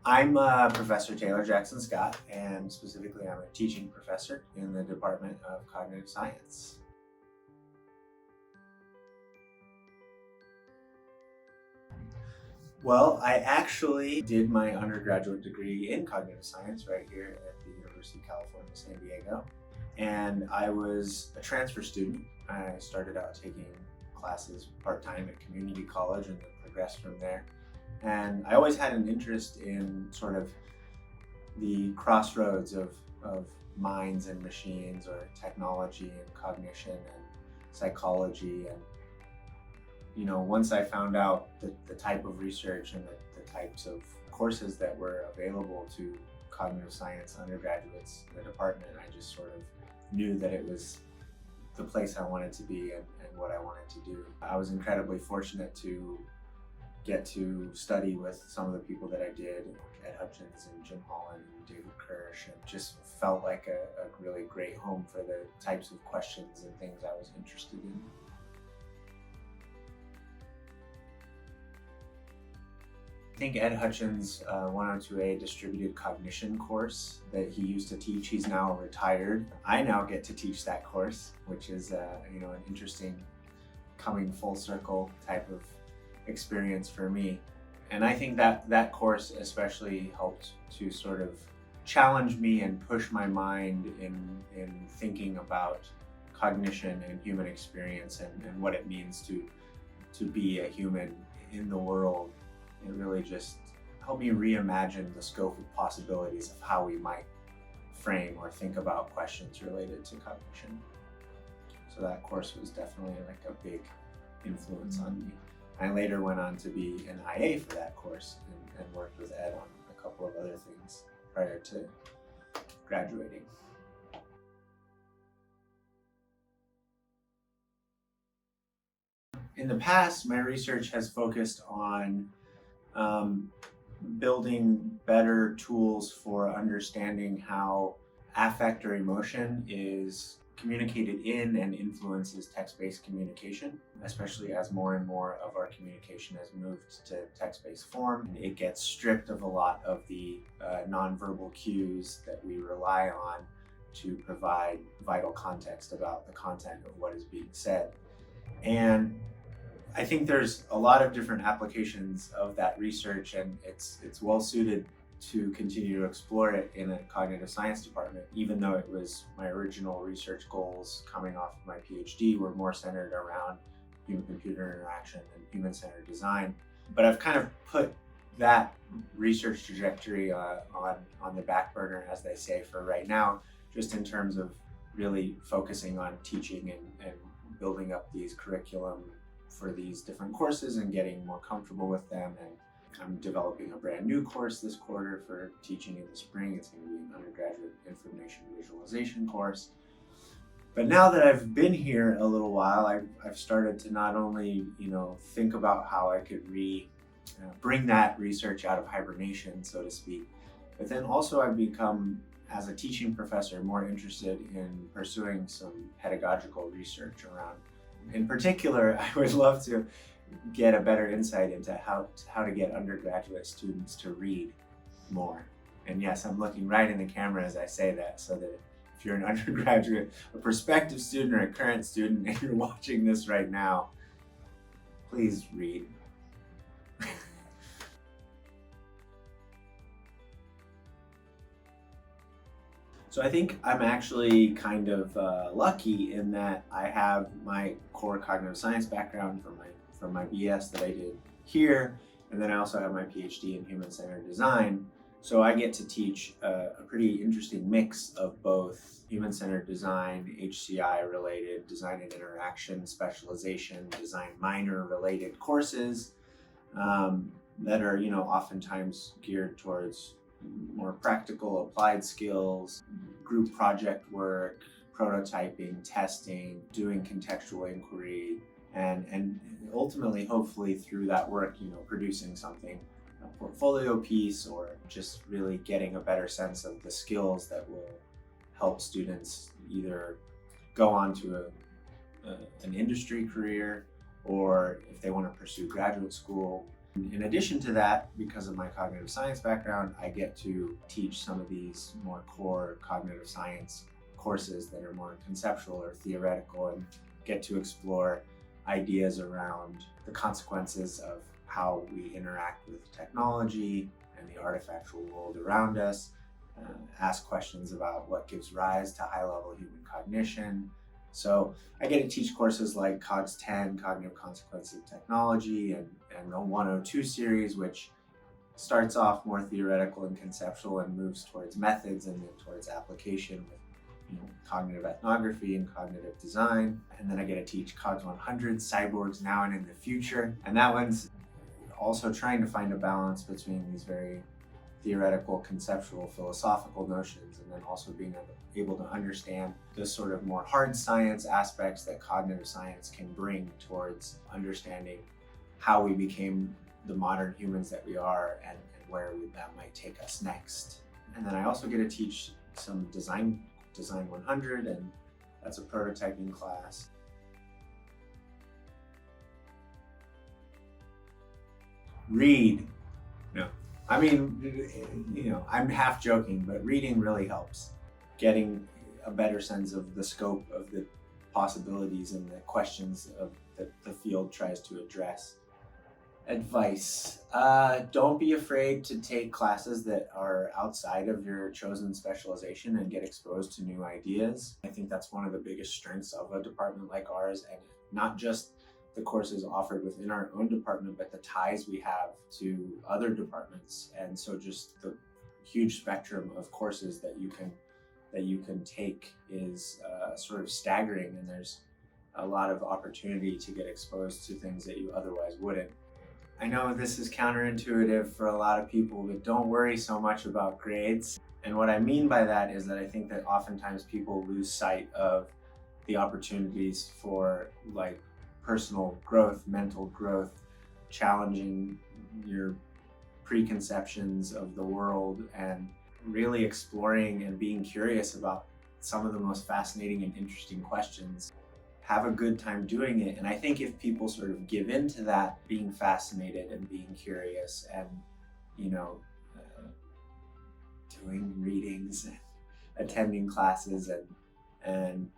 I'm Professor Taylor Jackson Scott, and specifically, I'm a teaching professor in the Department of Cognitive Science. Well, I actually did my undergraduate degree in cognitive science right here at the University of California, San Diego. And I was a transfer student. I started out taking classes part-time at community college and then progressed from there. And I always had an interest in sort of the crossroads of minds and machines, or technology and cognition and psychology. And once I found out the type of research and the types of courses that were available to cognitive science undergraduates in the department, I just sort of knew that it was the place I wanted to be, and what I wanted to do. I was incredibly fortunate to get to study with some of the people that I did, Ed Hutchins and Jim Holland and David Kirsch, and just felt like a really great home for the types of questions and things I was interested in. I think Ed Hutchins' 102A distributed cognition course that he used to teach, he's now retired. I now get to teach that course, which is an interesting coming full circle type of experience for me. And I think that course especially helped to sort of challenge me and push my mind in thinking about cognition and human experience, and what it means to be a human in the world. It really just helped me reimagine the scope of possibilities of how we might frame or think about questions related to cognition. So that course was definitely like a big influence on me. I later went on to be an IA for that course, and worked with Ed on a couple of other things prior to graduating. In the past, my research has focused on building better tools for understanding how affect or emotion is communicated in and influences text-based communication, especially as more and more of our communication has moved to text-based form. It gets stripped of a lot of the nonverbal cues that we rely on to provide vital context about the content of what is being said. And I think there's a lot of different applications of that research, and it's well suited to continue to explore it in a cognitive science department, even though it was my original research goals coming off of my PhD were more centered around human-computer interaction and human-centered design. But I've kind of put that research trajectory on the back burner, as they say, for right now, just in terms of really focusing on teaching and building up these curriculum for these different courses and getting more comfortable with them. And I'm developing a brand new course this quarter for teaching in the spring. It's going to be an undergraduate information visualization course. But now that I've been here a little while, I've started to not only think about how I could bring that research out of hibernation, so to speak, but then also I've become, as a teaching professor, more interested in pursuing some pedagogical research around. In particular, I would love to get a better insight into how to get undergraduate students to read more. And yes, I'm looking right in the camera as I say that, so that if you're an undergraduate, a prospective student, or a current student, and you're watching this right now, please read. So I think I'm actually kind of lucky in that I have my core cognitive science background from my BS that I did here, and then I also have my PhD in human-centered design. So I get to teach a pretty interesting mix of both human-centered design, HCI-related design and interaction specialization, design minor-related courses that are oftentimes geared towards more practical applied skills, group project work, prototyping, testing, doing contextual inquiry, and ultimately, hopefully through that work, producing something, a portfolio piece, or just really getting a better sense of the skills that will help students either go on to an industry career, or if they want to pursue graduate school, In addition to that, because of my cognitive science background, I get to teach some of these more core cognitive science courses that are more conceptual or theoretical, and get to explore ideas around the consequences of how we interact with technology and the artifactual world around us, ask questions about what gives rise to high-level human cognition. So I get to teach courses like COGS 10, Cognitive Consequences of Technology, and the 102 series, which starts off more theoretical and conceptual and moves towards methods and then towards application with cognitive ethnography and cognitive design. And then I get to teach COGS 100, Cyborgs Now and in the Future. And that one's also trying to find a balance between these very theoretical, conceptual, philosophical notions, and then also being able to understand the sort of more hard science aspects that cognitive science can bring towards understanding how we became the modern humans that we are, and where that might take us next. And then I also get to teach some Design 100, and that's a prototyping class. Read. No. I mean, I'm half joking, but reading really helps. Getting a better sense of the scope of the possibilities and the questions that the field tries to address. Advice. Don't be afraid to take classes that are outside of your chosen specialization and get exposed to new ideas. I think that's one of the biggest strengths of a department like ours, and not just the courses offered within our own department, but the ties we have to other departments. And so just the huge spectrum of courses that you can take is sort of staggering, and there's a lot of opportunity to get exposed to things that you otherwise wouldn't. I know this is counterintuitive for a lot of people, but don't worry so much about grades. And what I mean by that is that I think that oftentimes people lose sight of the opportunities for like personal growth, mental growth, challenging your preconceptions of the world, and really exploring and being curious about some of the most fascinating and interesting questions. Have a good time doing it. And I think if people sort of give in to that, being fascinated and being curious, and doing readings, attending classes, and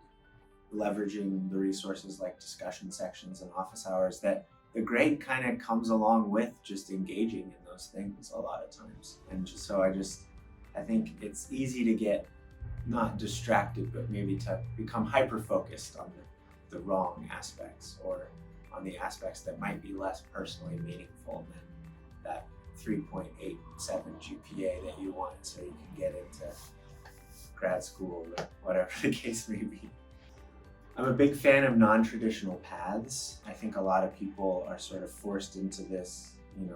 leveraging the resources like discussion sections and office hours, that the grade kind of comes along with just engaging in those things a lot of times. And I think it's easy to get not distracted, but maybe to become hyper-focused on the wrong aspects, or on the aspects that might be less personally meaningful than that 3.87 GPA that you want so you can get into grad school or whatever the case may be. I'm a big fan of non-traditional paths. I think a lot of people are sort of forced into this, you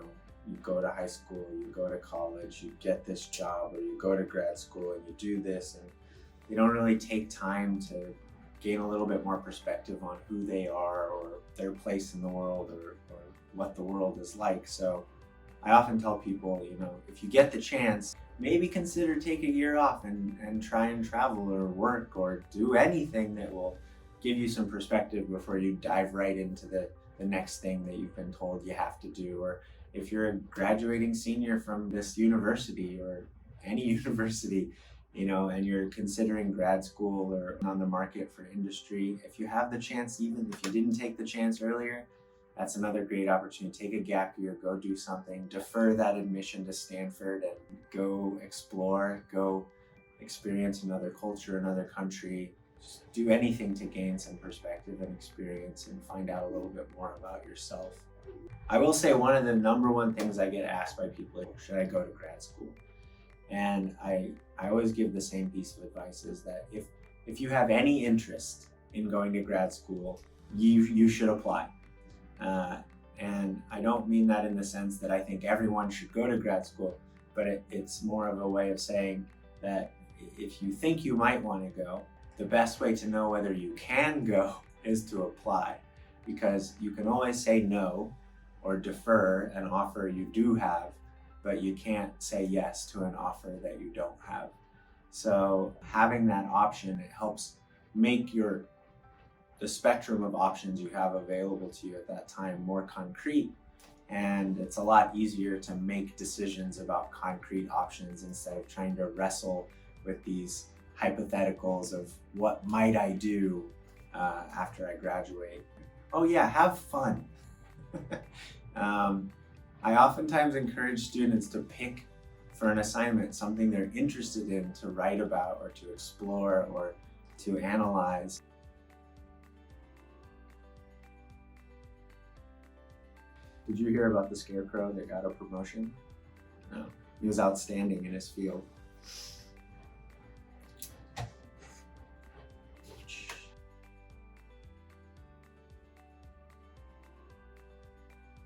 go to high school, you go to college, you get this job, or you go to grad school and you do this, and they don't really take time to gain a little bit more perspective on who they are, or their place in the world, or what the world is like. So I often tell people, if you get the chance, maybe consider take a year off and try and travel or work or do anything that will give you some perspective before you dive right into the next thing that you've been told you have to do. Or if you're a graduating senior from this university or any university, and you're considering grad school or on the market for industry, if you have the chance, even if you didn't take the chance earlier, that's another great opportunity. Take a gap year, go do something, defer that admission to Stanford, and go explore, go experience another culture, another country. Just do anything to gain some perspective and experience and find out a little bit more about yourself. I will say one of the number one things I get asked by people is, should I go to grad school? And I always give the same piece of advice, is that if you have any interest in going to grad school, you should apply. And I don't mean that in the sense that I think everyone should go to grad school, but it's more of a way of saying that if you think you might want to go, the best way to know whether you can go is to apply, because you can always say no or defer an offer you do have, but you can't say yes to an offer that you don't have. So having that option, it helps make the spectrum of options you have available to you at that time more concrete, And it's a lot easier to make decisions about concrete options instead of trying to wrestle with these hypotheticals of what might I do after I graduate. Oh yeah, have fun. I oftentimes encourage students to pick for an assignment something they're interested in to write about or to explore or to analyze. Did you hear about the scarecrow that got a promotion? No. He was outstanding in his field.